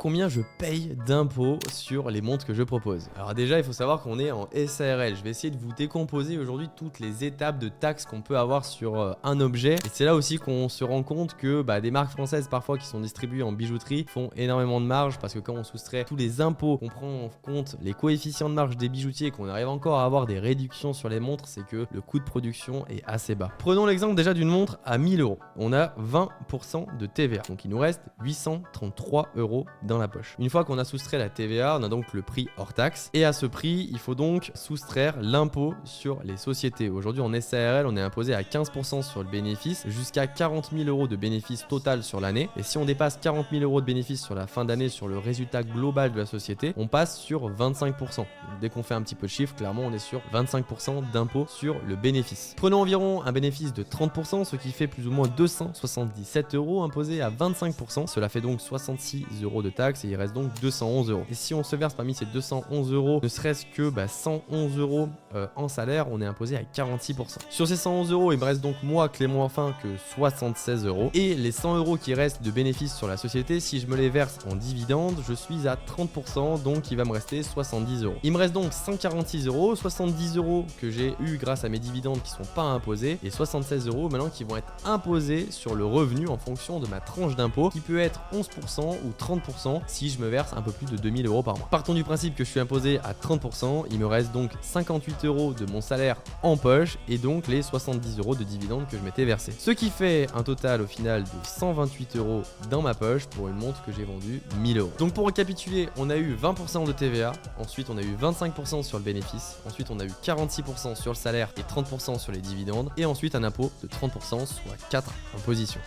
Combien je paye d'impôts sur les montres que je propose? Alors déjà, il faut savoir qu'on est en SARL. Je vais essayer de vous décomposer aujourd'hui toutes les étapes de taxes qu'on peut avoir sur un objet. Et c'est là aussi qu'on se rend compte que des marques françaises parfois qui sont distribuées en bijouterie font énormément de marge parce que quand on soustrait tous les impôts, qu'on prend en compte les coefficients de marge des bijoutiers et qu'on arrive encore à avoir des réductions sur les montres, c'est que le coût de production est assez bas. Prenons l'exemple déjà d'une montre à 1000 euros. On a 20% de TVA. Donc il nous reste 833 euros dans la poche. Une fois qu'on a soustrait la TVA, on a donc le prix hors taxe. Et à ce prix, il faut donc soustraire l'impôt sur les sociétés. Aujourd'hui, en SARL, on est imposé à 15% sur le bénéfice, jusqu'à 40 000 euros de bénéfice total sur l'année. Et si on dépasse 40 000 euros de bénéfice sur la fin d'année, sur le résultat global de la société, on passe sur 25%. Donc, dès qu'on fait un petit peu de chiffre, clairement, on est sur 25% d'impôt sur le bénéfice. Prenons environ un bénéfice de 30%, ce qui fait plus ou moins 277 euros imposés à 25%. Cela fait donc 66 euros de taxes et il reste donc 211 euros. Et si on se verse parmi ces 211 euros, ne serait-ce que 111 euros en salaire, on est imposé à 46%. Sur ces 111 euros, il me reste donc moi, Clément Enfin, que 76 euros. Et les 100 euros qui restent de bénéfices sur la société, si je me les verse en dividendes, je suis à 30%, donc il va me rester 70 euros. Il me reste donc 146 euros, 70 euros que j'ai eu grâce à mes dividendes qui ne sont pas imposés, et 76 euros maintenant qui vont être imposés sur le revenu en fonction de ma tranche d'impôt, qui peut être 11% ou 30% si je me verse un peu plus de 2000 euros par mois. Partons du principe que je suis imposé à 30%, il me reste donc 58 euros de mon salaire en poche et donc les 70 euros de dividendes que je m'étais versé. Ce qui fait un total au final de 128 euros dans ma poche pour une montre que j'ai vendue 1000 euros. Donc pour récapituler, on a eu 20% de TVA, ensuite on a eu 25% sur le bénéfice, ensuite on a eu 46% sur le salaire et 30% sur les dividendes et ensuite un impôt de 30%, soit 4 impositions.